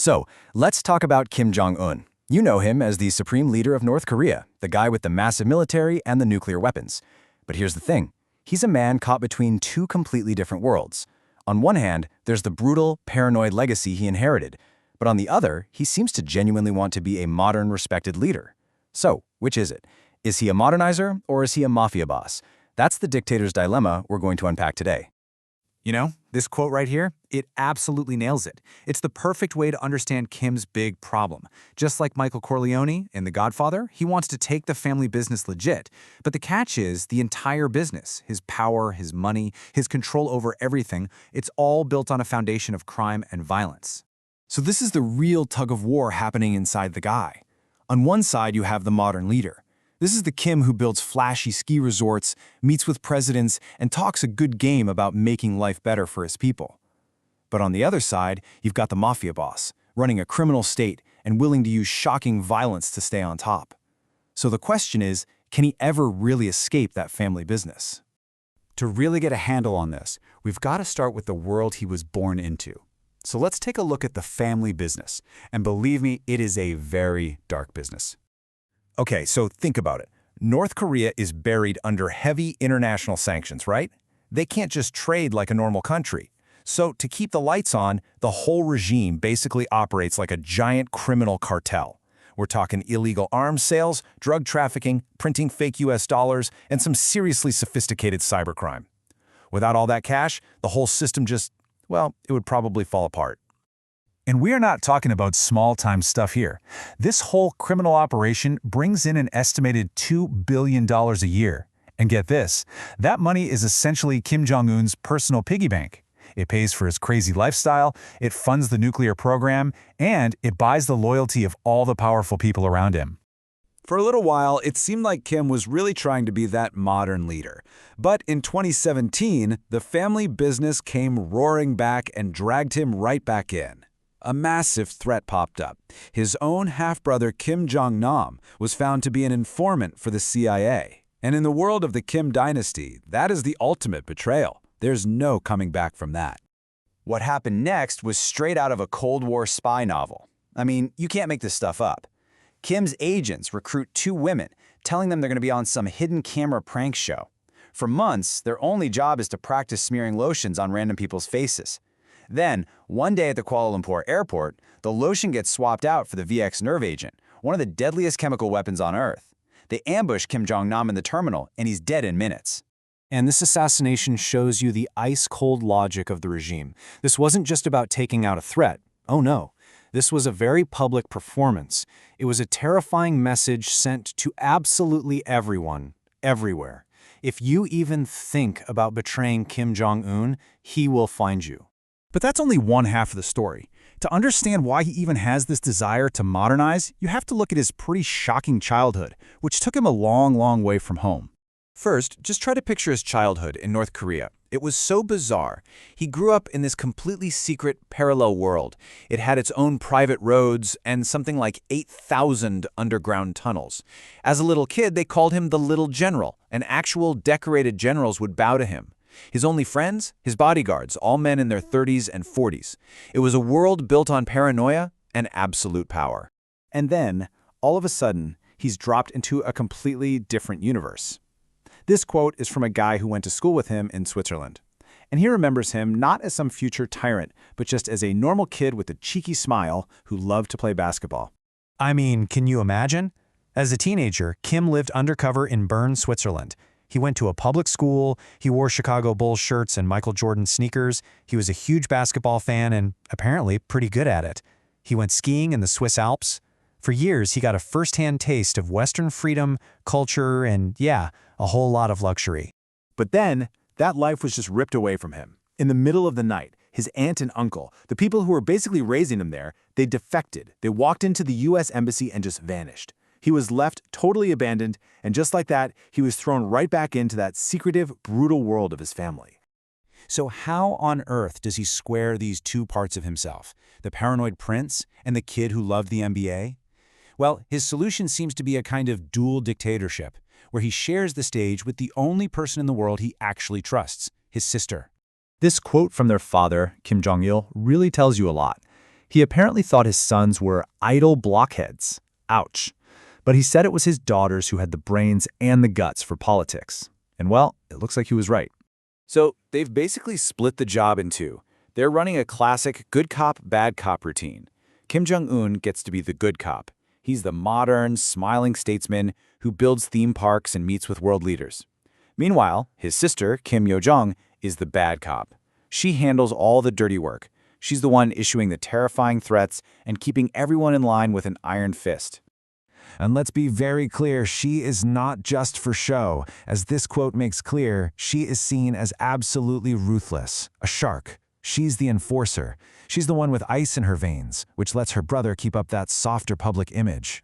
So, let's talk about Kim Jong Un. You know him as the supreme leader of North Korea, the guy with the massive military and the nuclear weapons. But here's the thing. He's a man caught between two completely different worlds. On one hand, there's the brutal, paranoid legacy he inherited. But on the other, he seems to genuinely want to be a modern, respected leader. So, which is it? Is he a modernizer or is he a mafia boss? That's the dictator's dilemma we're going to unpack today. You know, this quote right here, it absolutely nails it. It's the perfect way to understand Kim's big problem. Just like Michael Corleone in The Godfather, he wants to take the family business legit. But the catch is the entire business, his power, his money, his control over everything, it's all built on a foundation of crime and violence. So this is the real tug-of-war happening inside the guy. On one side, you have the modern leader. This is the Kim who builds flashy ski resorts, meets with presidents, and talks a good game about making life better for his people. But on the other side, you've got the mafia boss, running a criminal state and willing to use shocking violence to stay on top. So the question is, can he ever really escape that family business? To really get a handle on this, we've got to start with the world he was born into. So let's take a look at the family business. And believe me, it is a very dark business. Okay, so think about it. North Korea is buried under heavy international sanctions, right? They can't just trade like a normal country. So to keep the lights on, the whole regime basically operates like a giant criminal cartel. We're talking illegal arms sales, drug trafficking, printing fake US dollars, and some seriously sophisticated cybercrime. Without all that cash, the whole system just, well, it would probably fall apart. And we are not talking about small-time stuff here. This whole criminal operation brings in an estimated $2 billion a year. And get this, that money is essentially Kim Jong Un's personal piggy bank. It pays for his crazy lifestyle, it funds the nuclear program, and it buys the loyalty of all the powerful people around him. For a little while, it seemed like Kim was really trying to be that modern leader. But in 2017, the family business came roaring back and dragged him right back in. A massive threat popped up. His own half-brother Kim Jong-Nam was found to be an informant for the CIA. And in the world of the Kim dynasty, that is the ultimate betrayal. There's no coming back from that. What happened next was straight out of a Cold War spy novel. I mean, you can't make this stuff up. Kim's agents recruit two women, telling them they're going to be on some hidden camera prank show. For months, their only job is to practice smearing lotions on random people's faces. Then, one day at the Kuala Lumpur airport, the lotion gets swapped out for the VX nerve agent, one of the deadliest chemical weapons on Earth. They ambush Kim Jong-Nam in the terminal, and he's dead in minutes. And this assassination shows you the ice-cold logic of the regime. This wasn't just about taking out a threat. Oh no. This was a very public performance. It was a terrifying message sent to absolutely everyone, everywhere. If you even think about betraying Kim Jong-un, he will find you. But that's only one half of the story. To understand why he even has this desire to modernize, you have to look at his pretty shocking childhood, which took him a long, long way from home. First, just try to picture his childhood in North Korea. It was so bizarre. He grew up in this completely secret parallel world. It had its own private roads and something like 8,000 underground tunnels. As a little kid, they called him the Little General, and actual decorated generals would bow to him. His only friends? His bodyguards, all men in their 30s and 40s. It was a world built on paranoia and absolute power. And then, all of a sudden, he's dropped into a completely different universe. This quote is from a guy who went to school with him in Switzerland. And he remembers him not as some future tyrant, but just as a normal kid with a cheeky smile who loved to play basketball. I mean, can you imagine? As a teenager, Kim lived undercover in Bern, Switzerland. He went to a public school, he wore Chicago Bulls shirts and Michael Jordan sneakers, he was a huge basketball fan and apparently pretty good at it. He went skiing in the Swiss Alps. For years, he got a first-hand taste of Western freedom, culture, and yeah, a whole lot of luxury. But then, that life was just ripped away from him. In the middle of the night, his aunt and uncle, the people who were basically raising him there, they defected. They walked into the US Embassy and just vanished. He was left totally abandoned, and just like that, he was thrown right back into that secretive, brutal world of his family. So how on earth does he square these two parts of himself, the paranoid prince and the kid who loved the NBA? Well, his solution seems to be a kind of dual dictatorship, where he shares the stage with the only person in the world he actually trusts, his sister. This quote from their father, Kim Jong-il, really tells you a lot. He apparently thought his sons were idle blockheads. Ouch. But he said it was his daughters who had the brains and the guts for politics. And well, it looks like he was right. So they've basically split the job in two. They're running a classic good cop, bad cop routine. Kim Jong Un gets to be the good cop. He's the modern, smiling statesman who builds theme parks and meets with world leaders. Meanwhile, his sister, Kim Yo Jong, is the bad cop. She handles all the dirty work. She's the one issuing the terrifying threats and keeping everyone in line with an iron fist. And let's be very clear, she is not just for show. As this quote makes clear, she is seen as absolutely ruthless, a shark. She's the enforcer. She's the one with ice in her veins, which lets her brother keep up that softer public image.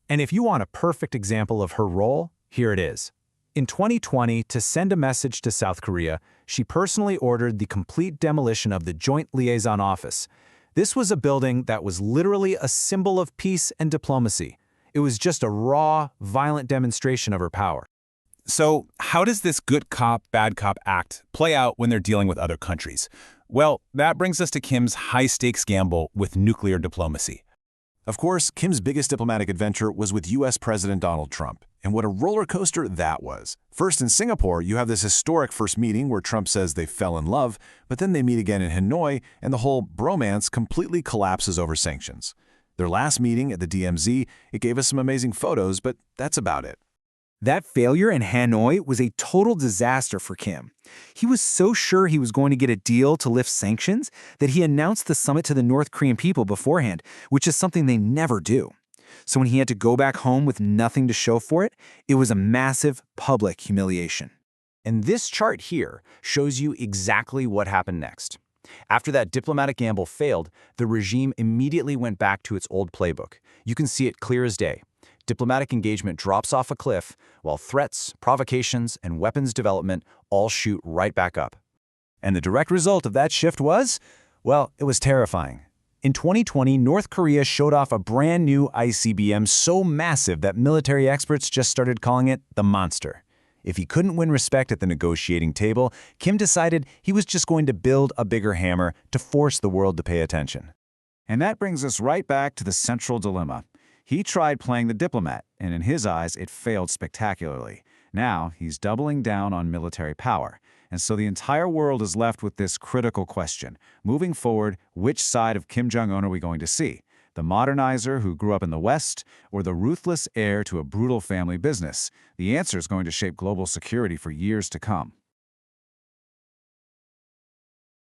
And if you want a perfect example of her role, here it is. In 2020, to send a message to South Korea, she personally ordered the complete demolition of the Joint Liaison Office. This was a building that was literally a symbol of peace and diplomacy. It was just a raw, violent demonstration of her power. So how does this good cop, bad cop act play out when they're dealing with other countries? Well, that brings us to Kim's high-stakes gamble with nuclear diplomacy. Of course, Kim's biggest diplomatic adventure was with U.S. President Donald Trump. And what a roller coaster that was. First, in Singapore, you have this historic first meeting where Trump says they fell in love, but then they meet again in Hanoi, and the whole bromance completely collapses over sanctions. Their last meeting at the DMZ, it gave us some amazing photos, but that's about it. That failure in Hanoi was a total disaster for Kim. He was so sure he was going to get a deal to lift sanctions that he announced the summit to the North Korean people beforehand, which is something they never do. So when he had to go back home with nothing to show for it, it was a massive public humiliation. And this chart here shows you exactly what happened next. After that diplomatic gamble failed, the regime immediately went back to its old playbook. You can see it clear as day. Diplomatic engagement drops off a cliff, while threats, provocations, and weapons development all shoot right back up. And the direct result of that shift was, well, it was terrifying. In 2020, North Korea showed off a brand new ICBM so massive that military experts just started calling it the monster. If he couldn't win respect at the negotiating table, Kim decided he was just going to build a bigger hammer to force the world to pay attention. And that brings us right back to the central dilemma. He tried playing the diplomat, and in his eyes, it failed spectacularly. Now, he's doubling down on military power. And so the entire world is left with this critical question. Moving forward, which side of Kim Jong Un are we going to see? The modernizer who grew up in the West, or the ruthless heir to a brutal family business? The answer is going to shape global security for years to come.